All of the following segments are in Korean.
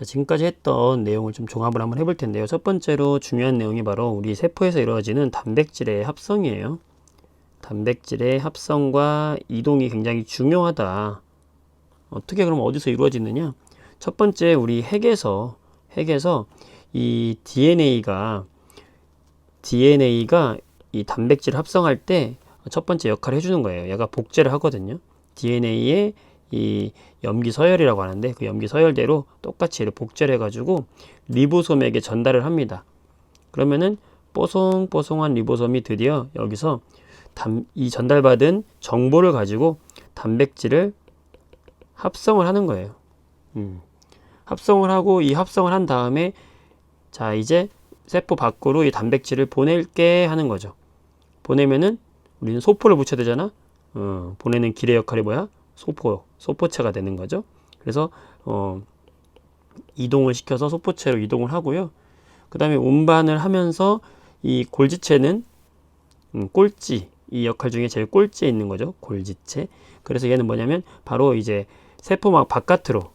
자, 지금까지 했던 내용을 좀 종합을 한번 해볼 텐데요. 첫 번째로 중요한 내용이 바로 우리 세포에서 이루어지는 단백질의 합성이에요. 단백질의 합성과 이동이 굉장히 중요하다. 어떻게 그럼 어디서 이루어지느냐? 첫 번째 우리 핵에서 이 DNA가 이 단백질 합성할 때 첫 번째 역할을 해주는 거예요. 얘가 복제를 하거든요. DNA에 이 염기 서열이라고 하는데 그 염기 서열대로 똑같이 얘를 복제를 해가지고 리보솜에게 전달을 합니다. 그러면은 뽀송뽀송한 리보솜이 드디어 여기서 이 전달받은 정보를 가지고 단백질을 합성을 하는 거예요. 합성을 하고 이 합성을 한 다음에 자 이제 세포 밖으로 이 단백질을 보낼게 하는 거죠. 보내면은 우리는 소포를 붙여야 되잖아. 보내는 길의 역할이 뭐야? 소포체가 되는 거죠. 그래서 이동을 시켜서 소포체로 이동을 하고요. 그 다음에 운반을 하면서 이 골지체는 꼴찌, 이 역할 중에 제일 꼴찌에 있는 거죠. 골지체. 그래서 얘는 뭐냐면 바로 이제 세포막 바깥으로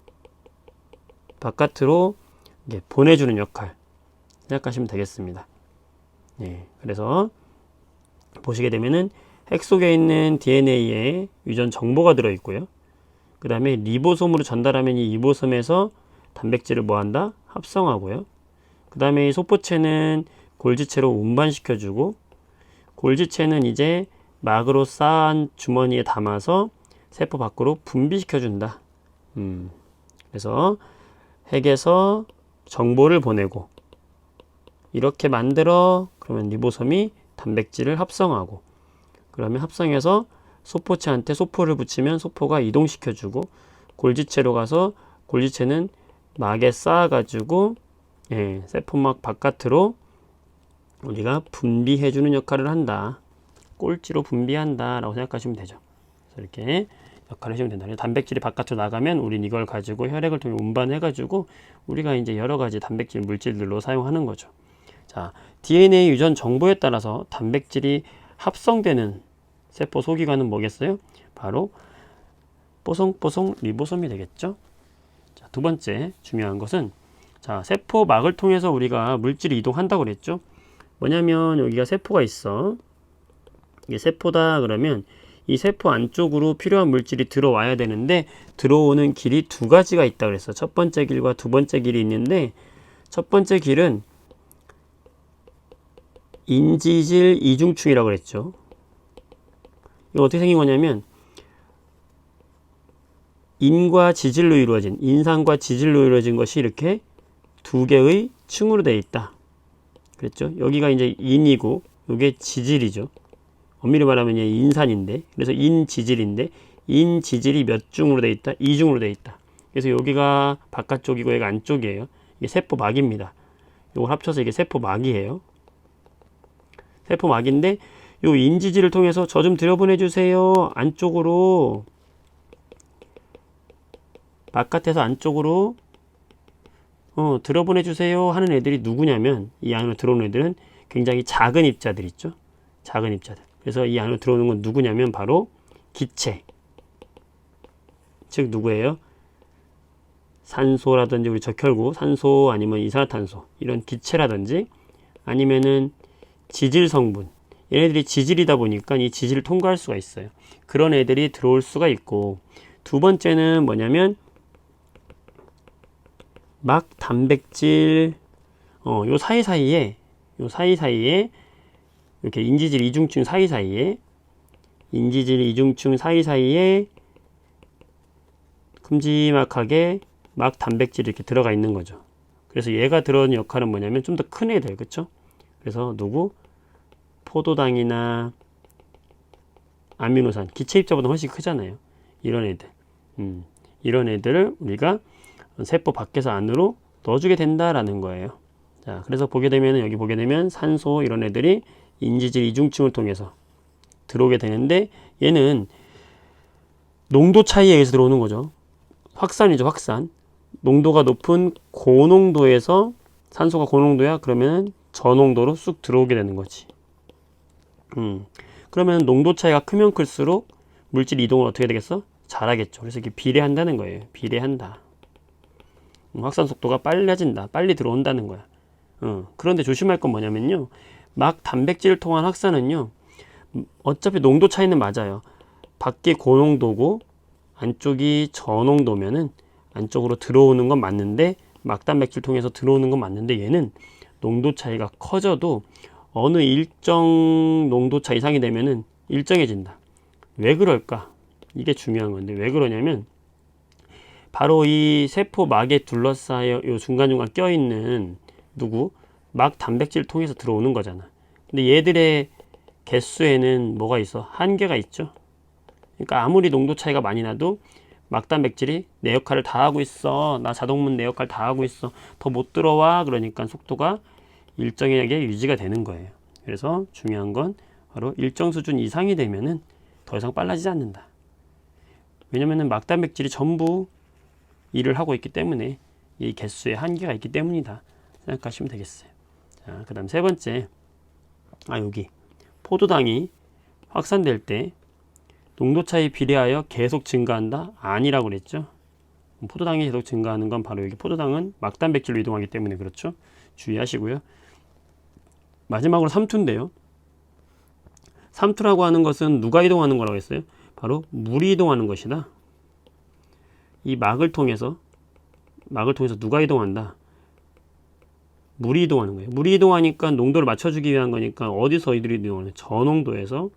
이게 보내주는 역할 생각하시면 되겠습니다. 네, 그래서 보시게 되면은 핵 속에 있는 DNA에 유전 정보가 들어있고요. 그 다음에 리보솜으로 전달하면 이 리보솜에서 단백질을 뭐한다? 합성하고요. 그 다음에 이 소포체는 골지체로 운반시켜주고 골지체는 이제 막으로 쌓은 주머니에 담아서 세포 밖으로 분비시켜준다. 그래서 핵에서 정보를 보내고 이렇게 만들어 그러면 리보솜이 단백질을 합성하고 그러면 합성해서 소포체한테 소포를 붙이면 소포가 이동시켜주고 골지체로 가서 골지체는 막에 쌓아가지고 세포막 바깥으로 우리가 분비해주는 역할을 한다. 꼴찌로 분비한다 라고 생각하시면 되죠. 그래서 이렇게 역할을 하시면 된다. 단백질이 바깥으로 나가면 우린 이걸 가지고 혈액을 통해 운반해가지고 우리가 이제 여러 가지 단백질 물질들로 사용하는 거죠. 자, DNA 유전 정보에 따라서 단백질이 합성되는 세포 소기관은 뭐겠어요? 바로 뽀송뽀송 리보솜이 되겠죠. 자, 두 번째 중요한 것은 자, 세포막을 통해서 우리가 물질이 이동한다고 그랬죠. 뭐냐면 여기가 세포가 있어. 이게 세포다 그러면 이 세포 안쪽으로 필요한 물질이 들어와야 되는데 들어오는 길이 두 가지가 있다 그랬어. 첫 번째 길과 두 번째 길이 있는데 첫 번째 길은 인지질 이중충이라고 그랬죠. 이거 어떻게 생긴 거냐면 인과 지질로 이루어진 인상과 지질로 이루어진 것이 이렇게 두 개의 층으로 되어 있다 그랬죠. 여기가 이제 인이고 이게 지질이죠. 엄밀히 말하면 인산인데 그래서 인지질인데 인지질이 몇 중으로 되어 있다? 2중으로 되어 있다. 그래서 여기가 바깥쪽이고 여기가 안쪽이에요. 이게 세포막입니다. 이걸 합쳐서 이게 세포막이에요. 세포막인데 요 인지질을 통해서 저 좀 들여보내 주세요. 안쪽으로 바깥에서 안쪽으로 들어보내 주세요 하는 애들이 누구냐면 이 안으로 들어오는 애들은 굉장히 작은 입자들 있죠. 작은 입자들. 그래서 이 안으로 들어오는 건 누구냐면 바로 기체. 즉 누구예요? 산소라든지 우리 적혈구, 산소 아니면 이산화탄소 이런 기체라든지 아니면은 지질 성분. 얘네들이 지질이다 보니까 이 지질을 통과할 수가 있어요. 그런 애들이 들어올 수가 있고 두 번째는 뭐냐면 막 단백질 요 사이사이에 이렇게 인지질 이중층 사이사이에 큼지막하게 막 단백질이 이렇게 들어가 있는 거죠. 그래서 얘가 들어오는 역할은 뭐냐면 좀 더 큰 애들, 그쵸? 그래서 누구? 포도당이나 아미노산, 기체 입자보다 훨씬 크잖아요. 이런 애들. 이런 애들을 우리가 세포 밖에서 안으로 넣어주게 된다라는 거예요. 자, 그래서 여기 보게 되면 산소 이런 애들이 인지질 이중층을 통해서 들어오게 되는데 얘는 농도 차이에 의해서 들어오는 거죠. 확산이죠, 확산. 농도가 높은 고농도에서 산소가 고농도야? 그러면 저농도로 쑥 들어오게 되는 거지. 그러면 농도 차이가 크면 클수록 물질 이동을 어떻게 되겠어? 잘하겠죠. 그래서 이렇게 비례한다는 거예요. 비례한다. 확산 속도가 빨라진다. 빨리 들어온다는 거야. 그런데 조심할 건 뭐냐면요. 막 단백질을 통한 확산은요. 어차피 농도 차이는 맞아요. 밖이 고농도고 안쪽이 저농도면은 안쪽으로 들어오는 건 맞는데 막 단백질 통해서 들어오는 건 맞는데 얘는 농도 차이가 커져도 어느 일정 농도 차 이상이 되면은 일정해진다. 왜 그럴까? 이게 중요한 건데 왜 그러냐면 바로 이 세포막에 둘러싸여 요 중간중간 껴있는 막 단백질 통해서 들어오는 거잖아. 근데 얘들의 개수에는 뭐가 있어? 한계가 있죠. 그러니까 아무리 농도 차이가 많이 나도 막 단백질이 내 역할을 다 하고 있어. 나 자동문 내 역할 다 하고 있어. 더 못 들어와. 그러니까 속도가 일정하게 유지가 되는 거예요. 그래서 중요한 건 바로 일정 수준 이상이 되면은 더 이상 빨라지지 않는다. 왜냐면은 막 단백질이 전부 일을 하고 있기 때문에 이 개수에 한계가 있기 때문이다 생각하시면 되겠어요. 자, 그 다음 세 번째, 여기 포도당이 확산될 때 농도 차에 비례하여 계속 증가한다? 아니라고 그랬죠. 포도당이 계속 증가하는 건 바로 여기 포도당은 막 단백질로 이동하기 때문에 그렇죠. 주의하시고요. 마지막으로 삼투인데요. 삼투라고 하는 것은 누가 이동하는 거라고 했어요? 바로 물이 이동하는 것이다. 이 막을 통해서 누가 이동한다? 물이 이동하는 거예요. 물이 이동하니까 농도를 맞춰주기 위한 거니까 어디서 이들이 이동하냐? 저농도에서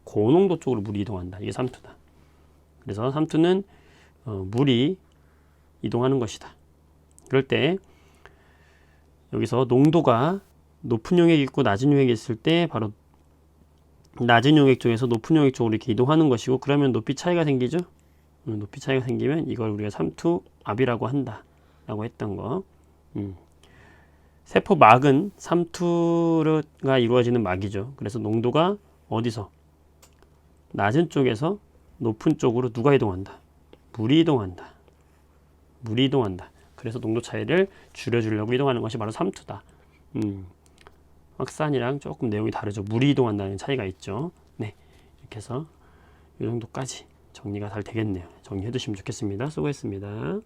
고농도 쪽으로 물이 이동한다. 이게 삼투다. 그래서 삼투는 물이 이동하는 것이다. 그럴 때 여기서 농도가 높은 용액이 있고 낮은 용액이 있을 때 바로 낮은 용액 쪽에서 높은 용액 쪽으로 이렇게 이동하는 것이고 그러면 높이 차이가 생기죠. 높이 차이가 생기면 이걸 우리가 삼투압이라고 한다 라고 했던 거. 세포막은 삼투가 이루어지는 막이죠. 그래서 농도가 어디서? 낮은 쪽에서 높은 쪽으로 누가 이동한다? 물이 이동한다. 물이 이동한다. 그래서 농도 차이를 줄여주려고 이동하는 것이 바로 삼투다. 확산이랑 조금 내용이 다르죠. 물이 이동한다는 차이가 있죠. 네, 이렇게 해서 이 정도까지 정리가 잘 되겠네요. 정리해 두시면 좋겠습니다. 수고했습니다.